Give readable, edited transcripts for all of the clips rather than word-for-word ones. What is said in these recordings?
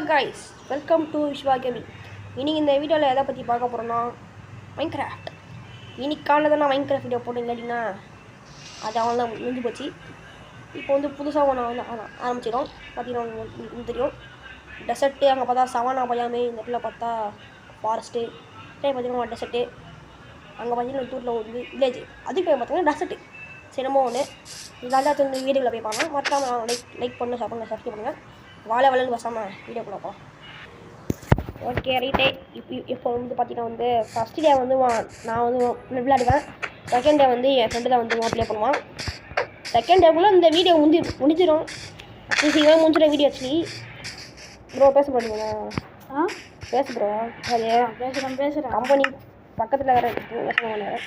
Guys, welcome to Viswa gaming. இன்றைக்கி இந்த வீடியோவில் எதை பற்றி பார்க்க போகிறோன்னா மைன்கிராஃப்ட். இன்னைக்கானதை நான் மைன்கிராஃப்ட் வீடியோ போட்டேன் கேட்டிங்கன்னா அது அவன் தான் முடிஞ்சு போச்சு. இப்போ வந்து புதுசாக ஒன்று வந்து ஆரம்பிச்சிடும். பார்த்தீங்கன்னா உங்களுக்கு தெரியும், டெசர்ட்டு. அங்கே பார்த்தா சவானா பையாமே, இந்த இடத்துல பார்த்தா ஃபாரஸ்ட்டு, பார்த்தீங்கன்னா டெசர்ட்டு. அங்கே பார்த்தீங்கன்னா தூரில் வந்து வில்லேஜ், அதுக்கு போய் பார்த்தீங்கன்னா டெசர்ட்டு. சிரமம் ஒன்று இதெல்லாம் வந்து வீடியோவில் போய் பார்க்கலாம். மறக்காமல் லைக் பண்ண சப்ஸ்கிரைப் பண்ணுங்கள். வாழை வளர்ந்து வசாமல் வீடியோக்குள்ள போகலாம். ஓகே ரைட்டே. இப்போ வந்து பார்த்தீங்கன்னா வந்து ஃபஸ்ட் டே வந்து நான் வந்து விளையாடுவேன். செகண்ட் டே வந்து என் ஃப்ரெண்டு தான் வந்து ப்ளே பண்ணுவான். செகண்ட் டேக்குள்ளே இந்த வீடியோ முடிஞ்சிடும். சீக்கிரம் முடிஞ்சிடும் வீடியோ. ஆக்சுவலி ப்ரோ பேச போகிறீங்களா? பேச ப்ரோ. அது பேசுகிறேன். கம்பெனி பக்கத்தில் வேறு பேசணும்.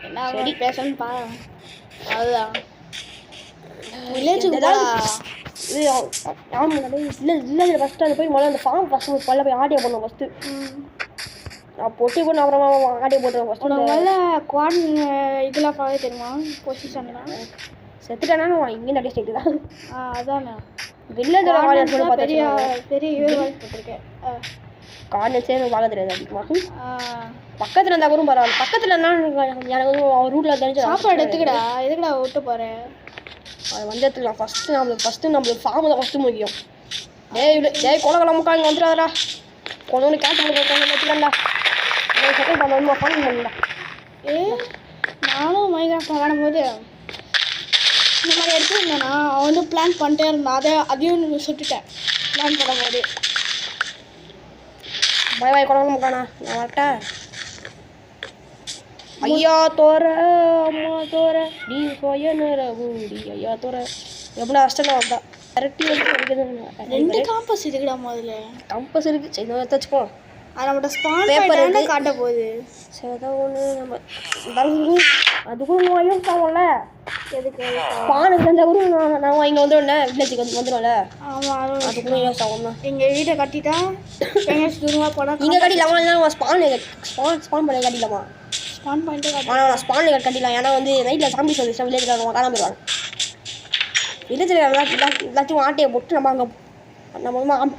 என்ன சரி பேசணும்னு பா. அதுதான் வில்லேஜுக்கு இது இல்லை ஃபஸ்ட்டு அது போய் முதல்ல அந்த ஃபார்ம் ஃபஸ்ட்டு பல்ல போய் ஆடியோ பண்ணுவோம். ஃபஸ்ட்டு நான் பொட்டி பண்ண அப்புறமா ஆடியோ போட்டுருவேன். ஃபஸ்ட்டு முதல்ல குவான் இதெல்லாம் பார்க்க தெரியுமா? பொசிஷன்லாம் செத்துட்டேன்னா இங்கே நிறைய ஸ்டேட்டு தான். அதானே வில்லேஜில் ஆடியோ சொல்லி பெரிய பெரிய யூனிவர்ஸ் போட்டிருக்கேன். கார்னர்ஸே பார்க்க தெரியாது அதிகமாக. பக்கத்தில் இருந்தால் கூட பரவாயில்ல. பக்கத்தில் என்ன எனக்கு வந்து ரூட்டில் தெரிஞ்சு சாப்பாடு எடுத்துக்கடா. எதுக்கடா விட்டு போகிறேன்? அது வந்து எடுத்துக்கலாம். ஃபஸ்ட்டு நம்மளுக்கு ஃபார்ம் தான் ஃபஸ்ட்டு முக்கியம். டேய் கொலகலாம் முக்கா இங்கே வந்துடாதடா. கொண்டு கேட்டு கொண்டு வச்சுக்கண்டா. செகண்ட் பண்ண வந்து ஃபார்ம் பண்ணல. நானும் மைக்ராஃப்ட் விளையாடும்போது இந்த மாதிரி எடுத்துருந்தேன்னா அவன் வந்து பிளான் பண்ணிட்டே இருந்தான். அதையும் சுட்டுட்டேன் பிளான் பண்ணும்போது. பாய் கொலகலாம் முக்காண்ணா, நான் வரட்டேன். ஐயா தோற அம்மா தோற நீ சொயனுற ஊடி ஐயா தோற எப்படின்னா அஷ்டம் வந்தா கரெக்டி வந்து கிடைக்குது. 2 காம்பஸ் இருக்குடா. முதல்ல கம்பஸ் இருக்குது. சரி நம்ம வச்சுப்போம். அது நம்மகிட்ட ஸ்பான் பேப்பர் காட்ட போகுது. சரி ஏதாவது ஒன்று நம்ம அதுக்கும் யூஸ் ஆகும்ல. எதுக்கு ஸ்பானுக்கு செஞ்சால் கூட நான் இங்கே வந்துடும்ல, வில்லேஜுக்கு வந்துடும்ல. ஆமாம், அதுக்கும் யூஸ் ஆகும் தான். எங்கள் வீட்டை கட்டிட்டா எங்கேயாச்சும் தூரமாக போனால் இங்கே கட்டிடலாமா? இல்லைனா ஸ்பான் பண்ணி கட்டிடலாமா? ஸ்பான் பண்ணிட்டு ஆனால் நான் ஸ்பானில் கட்டிடலாம். ஏன்னா வந்து நைட்டில் சாம்பிஸ் வந்துச்சு வில்லேஜில் நம்ம காணாம போயிடுவாங்க. வில்லேஜில் எல்லாத்தையும் ஆட்டையை போட்டு நம்ம வந்து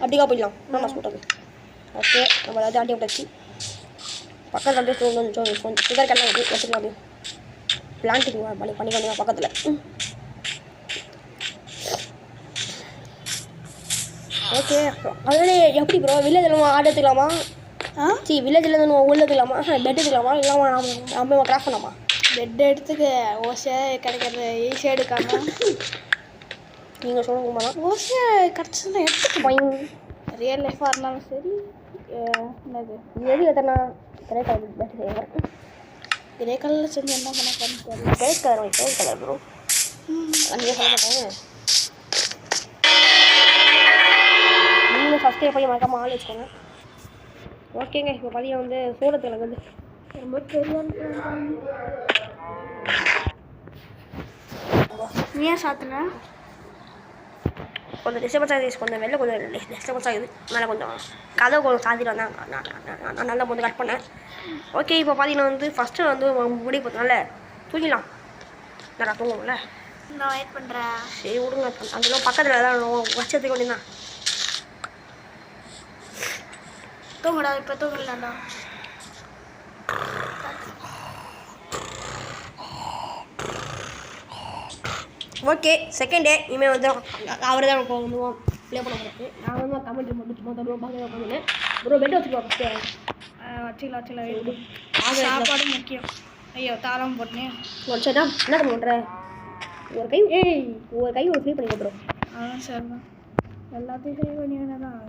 அப்படிக்கா போயிடலாம். நான் சொல்கிறது. ஓகே, நம்ம எல்லாத்தையும் ஆட்டையை போட்டாச்சு. பக்கத்தில் அப்படியே கொஞ்சம் சுகர் கண்ணா வச்சுக்கலாம். அப்படியே பிளான்ட்டிங் பண்ணிக்கலாம் பக்கத்தில். ஓகே, அதனால எப்படி ப்ரோ வில்லேஜில் ஆட்டை எடுத்துக்கலாமா? சரி, வில்லேஜில் இருந்து உள்ள எடுத்துக்கலாமா? பெட் எடுத்துக்கலாமா? இல்லாமல் நம்ம கிராஃப்ட் பண்ணலாமா? பெட் எடுத்துக்க. ஓசை கிடைக்கிறது ஈஸியாக எடுக்காம நீங்கள் சொல்லுங்கம்மா. ஓசை கிடச்சுன்னா எடுத்துக்க. ரியல் லைஃபாக இருந்தாலும் சரி. என்னது எது எத்தனா கிரே கலர் பெட் செய்வேன். கிரே கலரில் செஞ்சு என்ன பண்ண தெரியல. Grey colour bro. நீங்கள் சொல்ல மாட்டாங்க. நீங்களும் ஃபஸ்ட்டே போய் மறக்காமல் ஆள் வச்சுக்கோங்க. ஓகேங்க, இப்போ பார்த்தீங்கன்னா வந்து சூரத்தில் வந்து ரொம்ப பெரிய நீ ஏன் சாத்தின? கொஞ்சம் டிஸ்டர்பன்ஸ் ஆகுது. கொஞ்சம் வெளில கொஞ்சம் டிஸ்டர்பன்ஸ் ஆகுது. மேலே கொஞ்சம் கதவு கொஞ்சம் சாத்திட்டு வந்தேன். நான் நல்லா கொஞ்சம் கட் பண்ணேன். ஓகே, இப்போ பார்த்தீங்கன்னா வந்து ஃபஸ்ட்டு வந்து முடி போட்டனால தூங்கிடலாம். நல்லா தூங்குவோம்ல. நான் வெயிட் பண்ணுறேன். சரி விடுங்க. அதெல்லாம் பக்கத்தில் ஏதாவது வச்சதுக்கு வேண்டியதான். தூங்கடா. இப்போ தூங்கலாம்டா. ஓகே, செகண்ட் டே இனிமேல் வந்து அவர் தான் பண்ணுவோம் ப்ளே பண்ண போகிறது. நான் வந்து கமெண்ட் மட்டும் சும்மா தருவோம் பார்க்க பண்ணுவேன். ஒரு பெட் வச்சுக்குவோம். வச்சுக்கலாம். சாப்பாடு முக்கியம். ஐயோ தாளம் போட்டேன். சரி என்ன பண்ணுற? ஒரு கை ஒரு ஃப்ரீ பண்ணி கொடுத்துரும். சரி தான். எல்லாத்தையும் சரி பண்ணி வேணாம்.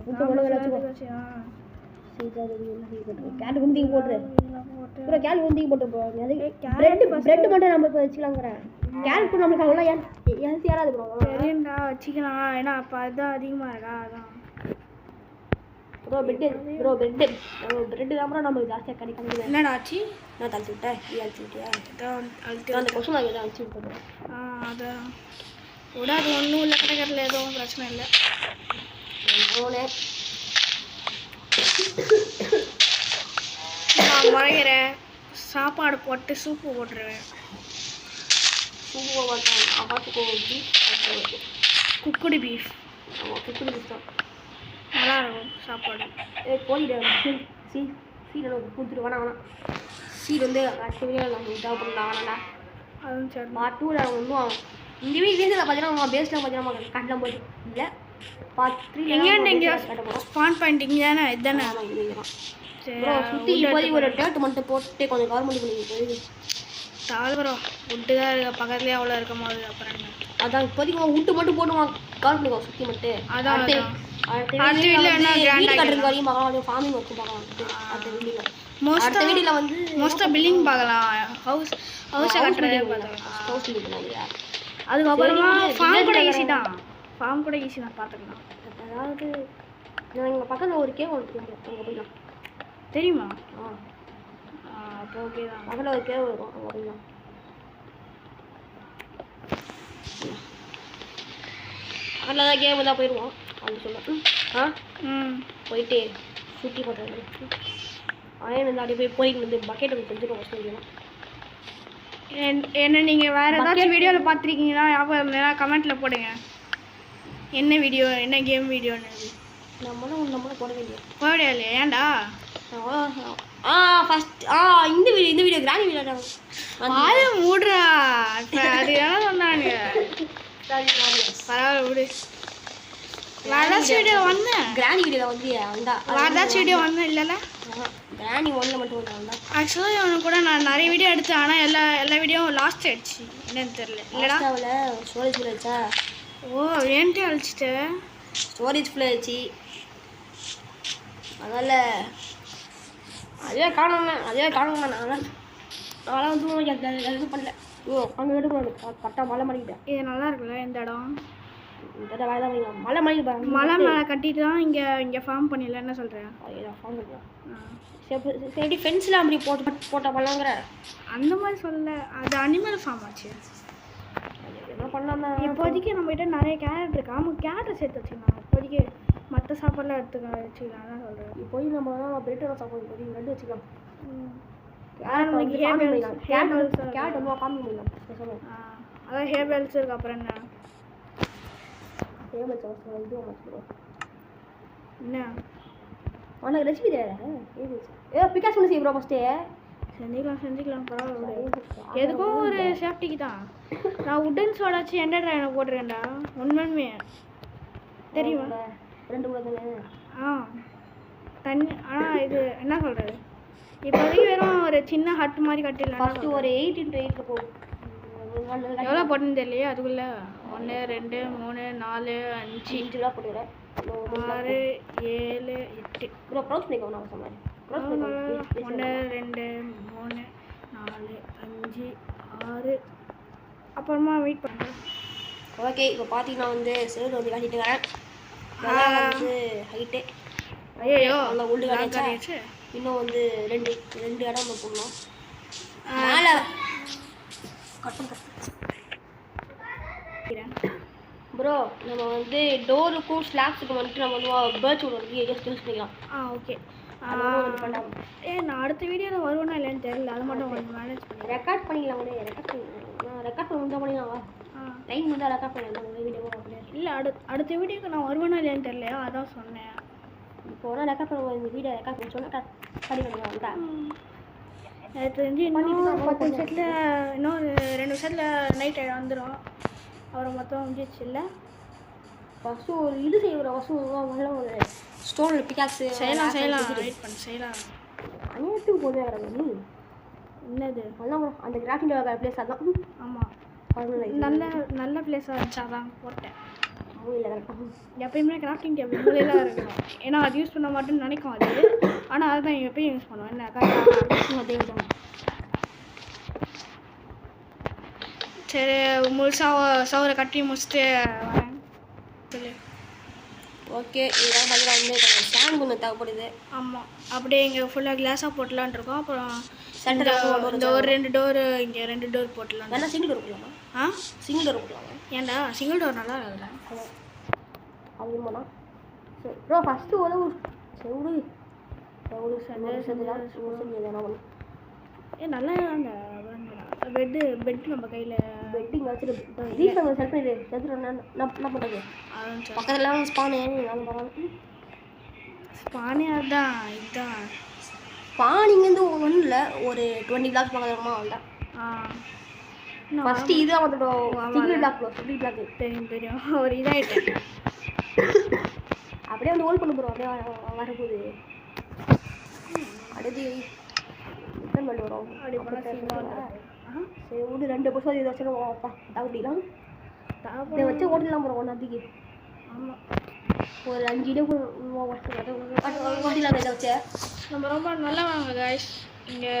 கேல் குந்திக்கு போட்டுரு. அப்புறம் கேல் குந்திக்கு போட்டு பிரெட் மட்டும் நம்ம இப்போ வச்சுக்கலாங்கிறேன். கேல் கூட நம்மளுக்கு அவ்வளோ ஹெல்த்தியாக அது ப்ரோ. சரிண்டா வச்சுக்கலாம். ஏன்னா அப்போ அதுதான் அதிகமாக இருக்கா. அதான் ப்ரோ பெட்டு தான் நம்மளுக்கு ஜாஸ்தியாக கிடைக்காது. என்னடா ஆச்சு? நான் தள்ளி விட்டேன். அழிச்சு விட்டியா? அந்த கொசு நான் அழிச்சு விட்டுறேன். அதான் விட. அது ஒன்றும் இல்லை. கிடைக்கிறதுல எதுவும் பிரச்சனை இல்லை. நான் முறைகிறேன். சாப்பாடு போட்டு சூப்பு போட்டுருவேன். சூப்பு போட்டேன். பார்த்துக்கோ. Beef cooked beef. ஆமாம், குக்குடு பீஃப் தான். சாப்பாடு. கோழிட சீட் கொடுத்துட்டு வேணாம் சீட் வந்து அடுத்த வீடியோவில் நம்ம தேவைப்படலாம் வேணாம்டா. அதுவும் சரி. பார்ட் 2ல ஒன்றும் இந்த வீடியோவில் பார்த்தீங்கன்னா நம்ம பேஸ்லாம் பார்த்தீங்கன்னா கட்டலாம் போய் இல்லை பார்ட் 3 எங்கேயாண்டு எங்கேயா ஸ்பான் பாயிண்ட் இங்கே தானே இதுதானே? சுற்றி இப்போதைக்கு ஒரு டேட் மட்டும் போட்டு கொஞ்சம் கவர்மெண்ட் பண்ணி தாழ்வரம் விட்டு தான் இருக்க பக்கத்துலேயே அவ்வளோ இருக்கும் போது அப்புறம் என்ன? அதான் இப்போதைக்கு விட்டு மட்டும் போடுவான் கவர் பண்ணிக்கோ சுற்றி மட்டும். அதான் அடுத்த வீடியோவில் என்ன வீடு கட்டுறதுக்கு வரையும் பார்க்கலாம், ஃபார்மிங் ஒர்க்கு பார்க்கலாம். அடுத்த வீடியோவில் வந்து மோஸ்ட்டாக பில்டிங் பார்க்கலாம், ஹவுஸை கட்டுறதே பார்க்கலாம். ஹவுஸ் பில்டிங் பண்ணாங்க. அதுக்கப்புறமா ஃபார்ம் கூட ஈஸி தான், பார்த்துக்கலாம். அதாவது எங்கள் பக்கத்தில் ஒரு கேவ் ஒன்று அங்கே போயிடலாம் தெரியுமா? ஆ அப்போ ஓகே தான். பக்கத்தில் ஒரு கேவ் இருக்கும் அங்கே போயிடலாம். பக்கத்தில் தான் கேவ் தான் போயிடுவோம் அப்படின்னு சொல்ல. போயிட்டு சுற்றி போட்டு அயன் வந்து அப்படியே போயிட்டு வந்து பக்கெட் வந்து செஞ்சுருவோம் வச்சுக்கலாம். என்ன நீங்கள் வேறு ஏதாச்சும் வீடியோவில் பார்த்துருக்கீங்கன்னா ஞாபகம் கமெண்ட்டில் போடுங்க. என்ன வீடியோ, என்ன கேம் வீடியோன்னு. நம்மளும் போட வேண்டிய இல்லையா? ஏன்டா ஃபஸ்ட் இந்த வீடியோ கிராணி வீடியோ அது மூடுறா. அது என்ன சொன்னாங்க? பரவாயில்ல விடு. வேறதாச்சும் வீடியோ வந்தேன், கிராணி வீடியோவில் வந்து வந்தா வேறதாச்சும் வீடியோ வந்தேன் இல்லைல்ல? கிராணி 1ல் மட்டும் வந்தா. ஆக்சுவலாக அவனுக்கு கூட நான் நிறைய வீடியோ எடுத்தேன், ஆனால் எல்லா வீடியோவும் லாஸ்ட் ஆயிடுச்சு. என்னன்னு தெரியல. இல்லைடா ஸ்டோரேஜ் ஃபுல் ஆயிடுச்சா? ஓ ஏன்ட்டே அழிச்சிட்டு ஸ்டோரேஜ் ஃபுல் ஆயிடுச்சு. அதனால் அதே காணுங்க நான்லாம் வந்து எதுவும் பண்ணல. அங்கே எடுக்கணும் கரெக்டாக மலை மாட்டிக்கிட்டேன். இது நல்லா இருக்குல்ல இந்த இடம்? இந்த வேலை தான் பண்ணிக்கலாம். மலை மாட்டிக்கிட்டேன். மலை மேலே கட்டிட்டு தான் இங்கே ஃபார்ம் பண்ணிடல. என்ன சொல்கிறேன்? ஃபார்ம் பண்ணிக்கலாம். எப்படி ஃபென்ஸில் அப்படி போட்ட பண்ணலாங்கிற அந்த மாதிரி சொல்லலை, அது அனிமல் ஃபார்ம் ஆச்சு. என்ன பண்ணலாம்னா இப்போதைக்கு நம்மகிட்ட நிறைய கேரட் இருக்கு. ஆமாம் கேரட் சேர்த்து வச்சுக்கலாம். இப்போதைக்கு மற்ற சாப்பாடுலாம் வச்சுக்கலாம் தான் சொல்கிறேன். இப்போதைக்கு நம்ம பிரெட் சாப்பாடு இப்போதைக்கு ரெண்டு வச்சுக்கலாம். கேரட் வந்து காமி பண்ணிடலாம். அதான் ஹேர்பெல்ஸ் இருக்கு. அப்புறம் என்ன என்ன உனக்கு ரெசிபி தெரியாது? பிகாஸ் பண்ணி செய்ய ப்ரோ ஃபஸ்ட்டு. செஞ்சுக்கலாம் பரவாயில்ல. எதுக்கும் ஒரு சேஃப்டிக்கு தான். நான் உட்டன் சோடாச்சு எண்டர் ட்ரைனை போட்டிருக்கேன்டா. உண்மையுமே தெரியுமா? 2 கூட தண்ணி. ஆனால் இது என்ன சொல்கிறது, இப்போதைக்கு வெறும் ஒரு சின்ன ஹட் மாதிரி கட்டிடலாம். ஃபஸ்ட்டு ஒரு 8 into 8 போகும். எவ்வளோ போட்டுன்னு தெரியலையே. அதுக்குள்ளே 1 2 3 4 5 5 போட்டுக்கிறேன். 6 7 8 ப்ரோ ப்ரௌஸ் பண்ணிக்கோ. நான் சொன்னேன் 1 2 3 4 5 6. அப்புறமா வெயிட் பண்ணுறேன். ஓகே இப்போ பார்த்தீங்கன்னா வந்து சேர் வந்து காட்டிட்டு வரேன். வந்து ஹைட்டு ஐயோ நல்லா உள்ள காட்டியாச்சு. இன்னும் வந்து ரெண்டு இடம் நம்ம போடணும். மேலே ப்ரோ நம்ம வந்து டோருக்கும் ஸ்லாப்ஸுக்கும் வந்துட்டு நம்ம வந்து பேர்ட்ஸ் வந்து யூஸ் பண்ணிக்கலாம். ஓகே. நான் அடுத்த வீடியோவில் வருவேன்னா இல்லைன்னு தெரியல. அது மட்டும் கொஞ்சம் மேனேஜ் பண்ணி ரெக்கார்ட் பண்ணிக்கலாம். ரெக்கார்ட் பண்ணி பண்ணிக்கலாம். டைம் வந்து ரெக்கார்ட் பண்ணிடலாம் வீடியோ அப்படியே. இல்லை அடுத்த வீடியோக்கு நான் வருவேன்னா இல்லைன்னு தெரியலையா, அதான் சொன்னேன். இப்போ வேணால் ரெக்கார்ட் பண்ணுவோம். இந்த வீடியோ ரெக்கார்ட் பண்ணி சொன்னால் பண்ணிக்கலாம். எனக்கு தெரிஞ்சு இன்னும் 10 நிமிஷத்தில் இன்னொரு 2 நிமிஷத்தில் நைட் வந்துடும். அப்புறம் மொத்தம் முடிஞ்சிச்சு. இல்லை ஃபஸ்ட்டு ஒரு இது செய்கிற ஃபஸ்ட்டு ஒரு ஸ்டோனில் பிகாக்ஸு செய்யலாம். வெயிட் பண்ணு செய்யலாம். அனைத்துக்கு போதும் நீ என்னது அதெல்லாம் அந்த கிராஃபிக் பிளேஸ் அதான். ஆமாம் நல்ல பிளேஸாக இருந்துச்சு, அதான் போட்டேன். எப்பயுமே கிராஃப்டிங் டேபிள் மூலையெல்லாம் இருக்கணும். ஏன்னா அது யூஸ் பண்ண மாட்டேன்னு நினைக்கும் அது. ஆனால் அதை தான் எப்பயும் யூஸ் பண்ணுவேன். என்ன கரெக்டாக சரி முழுசாக சவரை கட்டி முடிச்சுட்டு வரேன். சொல்லு. ஓகே இதெல்லாம் பார்த்தீங்கன்னா வந்து ஸ்டாண்ட் கொஞ்சம் தேவைப்படுது. ஆமாம் அப்படியே இங்கே ஃபுல்லாக கிளாஸாக போட்டலான் இருக்கோம். அப்புறம் இந்த ஒரு 2 டோரு இங்கே 2 டோர் போட்டலாம். வேணா சிங்கிள் டோர் போடலாமா? சிங்கிள் டோர் போடலாமா? ஏன்டா சிங்கிள் டோர் நல்லா இருக்குல்ல? அது உண்மைண்ணா. சரி ப்ரோ ஃபஸ்ட்டு உதவு செவ்வளோ நல்லா அந்த பெட்டு நம்ம கையில் பெட்டிங் வச்சுட்டு வீட்டில் நம்ம செட் பண்ணிட்டு என்ன பண்ணுறது? பக்கத்துலாம் ஸ்பானு ஸ்பானே அதான் இதுதான். ஸ்பான் இங்கேருந்து ஒன்றும் இல்லை, ஒரு 20 பிளாக்ஸ் பார்க்கறோமா அவ்வளோதான். ஃபஸ்ட்டு இது வந்துடும் single block bro, single block தெரியும் ஒரு இதாகிட்டேன். அப்படியே வந்து ஹோல்ட் பண்ண போகிறோம். அப்படியே வரப்போகுது. அடுத்து ரிட்டர்ன் பண்ணி வரும். அப்படி போனால் சரி விடு, 2% இதை வச்சு தாப்பிடலாம். இதை வச்சு ஓட்டலாம் போகிறோம் ஒன்றாத்துக்கு. ஆமாம், ஒரு 5 இடம் ஓட்டிலாம் இதை வச்சு. நம்ம ரொம்ப நல்லா வாங்க கைஸ். இங்கே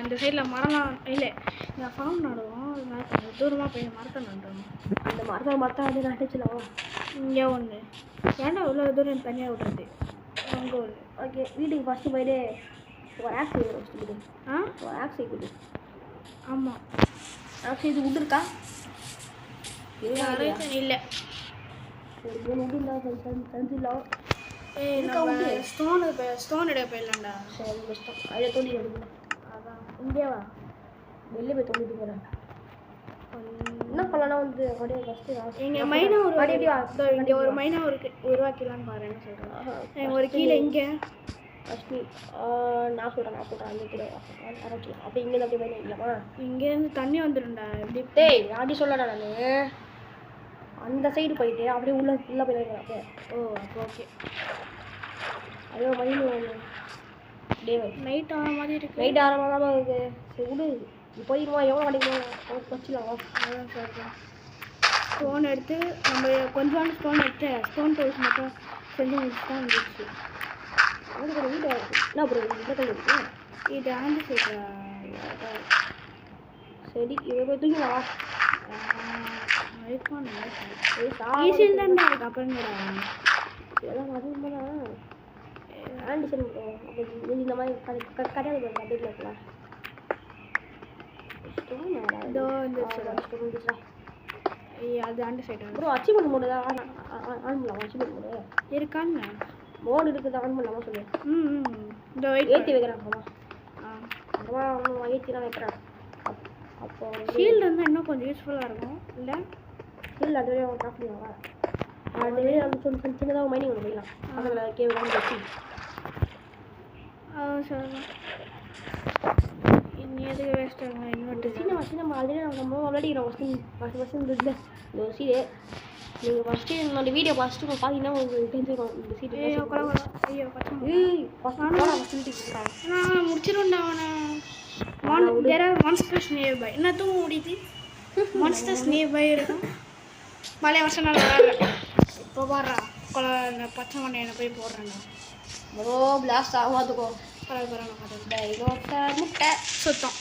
இந்த சைடில் மரம்லாம் இல்லை, இங்கே ஃபார்ம் நடுவோம். அதனால கொஞ்சம் தூரமாக போய் மரத்தை நடுவோம். அந்த மரத்தை வந்து நட்டுச்சுலாம். இங்கே ஒன்று ஏன்டா இவ்வளோ தூரம் தனியாக விடுறது. அங்கே ஒன்று. ஓகே, வீட்டுக்கு ஃபஸ்ட்டு போயிட்டு ஒரு ஆக்ஸ் செய்ய வச்சுக்கிட்டு. ஒரு ஆக்ஸ் செய்யுது. ஆமாம், ஆக்ஸ் இது உண்டு இருக்கா? இல்லை. ஒரு 3 உண்டு இருந்தால் செஞ்சிடலாம். ஸ்டோன் எடுக்க போயிடலாம்டா. சரி, கஷ்டம். அதை தோண்டி எடுக்கணும். அதான் இங்கேவா வெளியே போய் தோண்டிட்டு போகிறேன். என்ன பண்ணலாம்னா வந்து அப்படியே ஃபஸ்ட்டு இங்கே மைனா இங்கே ஒரு மைனா உருவாக்கலான்னு பாரு. என்ன சொல்கிறேன், ஒரு கீழே இங்கே ஃபஸ்ட்டு நான் சொல்கிறேன் அந்த கூட அரைக்கலாம். அப்படி இங்கேருந்து அப்படியே மைனா இல்லைம்மா, இங்கேருந்து தண்ணி வந்துடும்டா. எப்படி டேய் அப்படி சொல்லடா. நான் அந்த சைடு போயிட்டு அப்படியே உள்ளே போயிடுறேன். அப்போ அப்போ ஓகே. அதே மைனு டே நைட் ஆன மாதிரி இருக்குது. நைட் ஆரமாக தான் இருக்குது. சரி விடு, போயிடுமா? எவ்வளோ கிடைக்குமா வச்சுக்கலாம். அதான் சொல்கிறேன். ஸ்டோன் எடுத்து நம்ம கொஞ்சோண்டு ஸ்டோன் எடுத்து ஸ்டோன் டோல்ஸ் மட்டும் செஞ்சு முடிச்சு தான் வந்துடுச்சு. அதுக்கு ஒரு வீடு என்ன ப்ரோ இந்த கல் இருக்கு. இது ஆண்டு சைடு. சரி, இதை போய் தூங்கிடலாம். ஈஸியில் தான்டா இருக்கு. அப்புறங்கடா இதெல்லாம் அதுவும் தான் ஆண்டி சரி ப்ரோ. அப்போ இந்த மாதிரி கடையில் அப்படியே இருக்கலாம். இதோ இந்த அது ஆண்டு சைடு ப்ரோ. அச்சீவ்மெண்ட் மோடு தான் ஆன் பண்ணலாமா? அச்சீவ்மெண்ட் மோடு இருக்கான்னு மோடு இருக்குது, ஆன் பண்ணலாமா சொல்லு. இந்த ஏற்றி வைக்கிறாங்கம்மா. அம்மா ஏற்றி தான் வைக்கிறேன். அப்போ ஷீல்டு இருந்தால் இன்னும் கொஞ்சம் யூஸ்ஃபுல்லாக இருக்கும். இல்லை ஷீல்டு அதுவே ட்ராப் பண்ணுவாங்க. அதுவே கொஞ்சம் சின்னதாக மைனிங் ஒன்று போயிடலாம். அதில் கேவலம் வச்சு சொல்லலாம். இனி எதுக்கு வேஸ்ட் ஆகும்? இன்னொரு நம்ம ஆல்ரெடி ஃபஸ்ட்டு இந்த ஒரு சீடு நீங்கள் ஃபஸ்ட்டு என்னோட வீடியோ ஃபஸ்ட்டு பார்த்தீங்கன்னா உங்களுக்கு தெரிஞ்சுக்கணும். இந்த சீட்டு ஐயோ ஃபஸ்ட்டு முடிச்சிடும்டா அவனை. மான்ஸ்டர்ஸ் நியர்பை என்ன தூங்க முடியுது. மான்ஸ்டர்ஸ் நியர்பை இருக்கும். மழை வருஷம் நல்லா இல்லை. இப்போ பாடுறா இந்த பச்சை மண்ணையை போய் போடுறேண்ணா. Bro blast ஆகாதுக்கோ. முட்டை சுத்தம்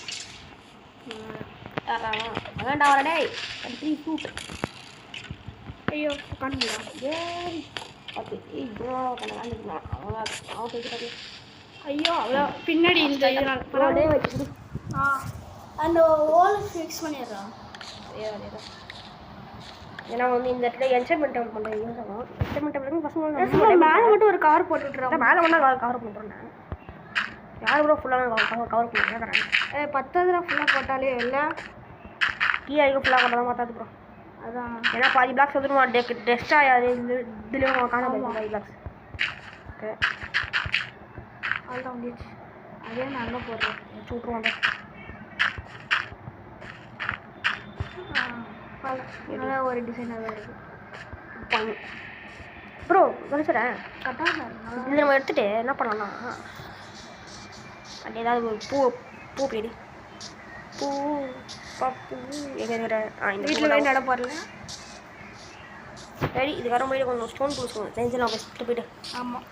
அதான்டா வரடே 3 ஃப்ரூட். ஐயோ உட்காந்துலாம். ஐயோ அவ்வளோ பின்னாடி இந்த இதனால் வச்சு அந்த ஓலை ஃபிக்ஸ் பண்ணிடுறான். ஏன்னா வந்து இந்த இடத்துல என்ஜாய்மெண்ட் டவுன் பண்ணுறேன். என்ஜாய்மெண்ட் டவுன் ஃபஸ்ட்டு மேலே மட்டும் ஒரு கவர் போட்டுவிட்றேன். மேலே ஒன்றா கவர் பண்ணுறேன். யார் கூட ஃபுல்லாக கவர் பண்ணுறேன். 10 ஃபுல்லாக போட்டாலே இல்லை. கீழே வரைக்கும் ஃபுல்லாக பண்ண மாட்டாது ப்ரோ. அதான் ஏன்னா பாதி பிளாக்ஸ் வந்துடும். டெஸ்ட்டாக யார் இதுலேயும் காணாமல் பாதி பிளாக்ஸ். ஓகே அதுதான் வந்துச்சு. அதே நான் அங்கே போடுறேன். விட்ருவாங்க. நல்லா ஒரு டிசைனாக தான் இருக்குது ப்ரோ. வச்சுறேன் கரெக்டாக. இதில் நம்ம எடுத்துகிட்டு என்ன பண்ணலாம், அப்படி ஏதாவது ஒரு பூ பேடி பூ பப்பு எங்கே இந்த வீட்டில் போய் நட போடல. சரி, இது வர மாதிரி கொஞ்சம் ஸ்டோன் கொடுக்கணும். செஞ்சுலாம் ஃபஸ்ட்டு போய்ட்டு. ஆமாம்,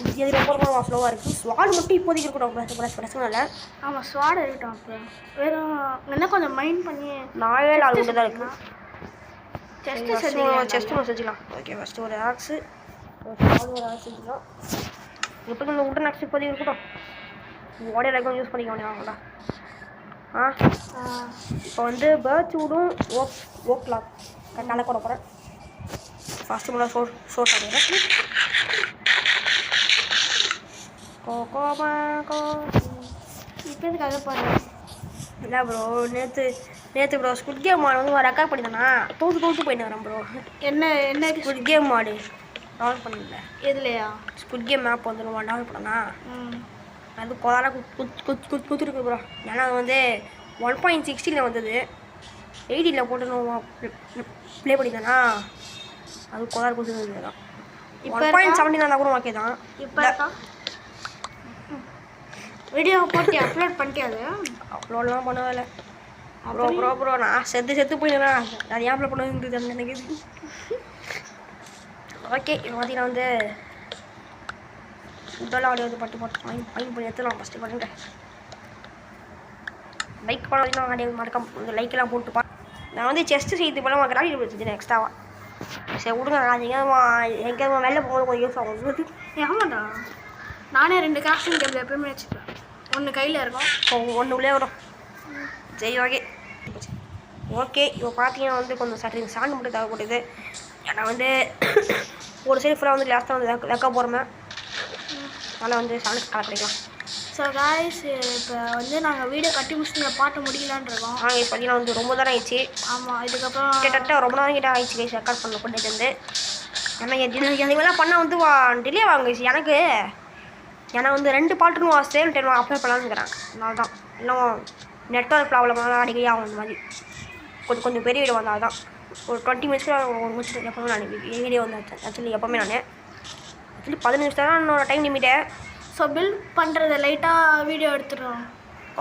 இது ரொம்ப ஸ்லோவாக இருக்குது. ஸ்வாடு மட்டும் இப்போதைக்கு இருக்கட்டும், பிரச்சனை இல்லை. ஆமாம் ஸ்வாடு இருக்கட்டும். அப்புறம் வெறும் என்ன கொஞ்சம் மைண்ட் பண்ணி 4 ஆள் தான் இருக்குது. செஸ்ட்டு செஞ்சுக்கலாம். ஓகே ஃபஸ்ட்டு ஒரு ஆக்ஸு ஒரு ஆக்ஸ் செஞ்சுக்கலாம். இப்போ இந்த உட்டன் ஆக்ஸ் இப்போதைக்கு இருக்கட்டும். ஓடைய லைக்கும் யூஸ் பண்ணிக்க வேண்டியவாங்களா. இப்போ வந்து பேர்ட்ஸ் விடும் ஓக் லாக் கலை கூட போகிறேன். ஃபஸ்ட்டு முன்னாடி சோர்ஸ் ஆகிடுறேன். இப்போ இதுக்காக போடுறேன். இல்லை ப்ரோ, நேற்று ப்ரோ ஸ்குட் கேம் மாடு வந்து ரெக்கார்ட் பண்ணிதானா தோற்று போயிட்டு வரேன் ப்ரோ. என்ன ஸ்குட் கேம் மாடு டவுன்லோட் பண்ணல. எதுலையா? ஸ்குட் கேம் மேப் வந்து நம்ம டவுன்லோட் பண்ணா ம். அது கொதால குத்துருக்கு ப்ரோ. ஏன்னா அது வந்து 1.16 வந்தது. 80 போட்டு நம்ம ப்ளே பண்ணிதானா அது கொதால குத்துருக்கு தான். 1.17 கூட ஓகே தான். இப்போ வீடியோ போட்டு அப்லோட் பண்ணிட்டியா? அது அப்லோட்லாம் பண்ணவே இல்லை. ப்ரோ நான் செத்து போயிடுறேன். நான் ஏன் அப்லோட் பண்ணுறது எனக்கு. ஓகே இப்போ பார்த்தீங்கன்னா வந்து ஃபுட்டெல்லாம் அப்படியே வந்து பட்டு ஃபைன் பண்ணி எடுத்துலாம். ஃபஸ்ட்டு பண்ணுங்க லைக் பண்ண வரைக்கும் அப்படியே மறக்காம இந்த லைக்கெல்லாம் போட்டுப்பா. நான் வந்து செஸ்ட்டு செய்து போல உனக்கு ராடி வச்சுருந்தேன் எக்ஸ்ட்ராவா. சரி விடுங்க. நான் எங்கேயாவது வெளில போகும்போது கொஞ்சம் யூஸ் ஆகும். ஆமாண்டா, நானே 2 கிராஃப்டிங் டேபிள் எப்பயுமே வச்சுப்பேன். ஒன்று கையில் இருக்கும், ஒன்று உள்ளே வரும். சரி ஓகே இப்போ பார்த்தீங்கன்னா வந்து கொஞ்சம் சட்டை சாண்டு மட்டும் தேவைப்படுது. ஏன்னா வந்து ஒரு சைடு ஃபுல்லாக வந்து லாஸ்ட்டாக வந்து வைக்க போகிறோமே. அதனால் வந்து சாண்டு கலர் கிடைக்கலாம். ஸோ காய்ஸ், இப்போ வந்து நாங்கள் வீடியோ கட்டி முடிச்சுட்டு பாட்டு முடிக்கலான்னு இருக்கோம். இப்போ பார்த்தீங்கன்னா வந்து ரொம்ப நேரம் ஆயிடுச்சு. ஆமாம், இதுக்கப்புறம் கிட்டத்தட்ட ரொம்ப நேரம் கிட்ட ஆயிடுச்சு கைஸ் ரெக்கார்ட் பண்ண கொண்டு. ஏன்னா இதுவெல்லாம் பண்ணால் வந்து டிலே ஆகுங்க எனக்கு. ஏன்னா வந்து 2 பாட்டுன்னு சேம் டைம் அப்ளை பண்ணலான்னுக்கிறேன். அதனால தான் இன்னும் நெட்ஒர்க் ப்ராப்ளம் அடிக்கடி ஆகும். இந்த மாதிரி கொஞ்சம் பெரிய வீடியோ வந்தால் தான் ஒரு 20 மினிட்ஸில் முடிச்சுட்டு எப்போவுமே நான் வீடியோ வந்து ஆக்சுவலி எப்போவுமே நான் ஆக்சுவலி 15 நிமிஷம் தான் என்னோட டைம் லிமிட்டு. ஸோ பில் பண்ணுறத லைட்டாக வீடியோ எடுத்துடுறோம்.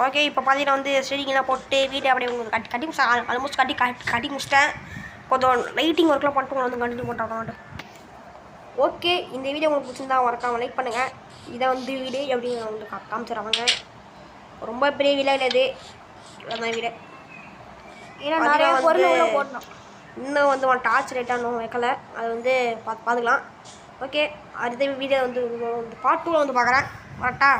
ஓகே இப்போ பார்த்தீங்கன்னா வந்து ஸ்டெடிங்கெலாம் போட்டு வீடியோ அப்படியே உங்களுக்கு கட்டி முடிச்சேன். ஆல்மோஸ்ட் கட்டி முடிச்சிட்டேன். கொஞ்சம் லைட்டிங் ஒர்க்லாம் பண்ணிட்டு வந்து கண்டினியூ பண்ணுறாங்க. ஓகே இந்த வீடியோ உங்களுக்கு பிடிச்சிருந்தா மறக்காம லைக் பண்ணுங்கள். இதை வந்து வீடியோ எப்படி வந்து காமிச்சிடறாங்க. ரொம்ப பெரிய வீடாக இல்லை இது. அந்த வீடு ஏன்னா நிறைய பொருள் போடணும். இன்னும் வந்து டார்ச் லைட்டாக இன்னும் வைக்கலை. அது வந்து பார்த்துக்கலாம். ஓகே அடுத்த வீடியோ வந்து பார்ட் 2 வந்து பார்க்குறேன். வரட்டா.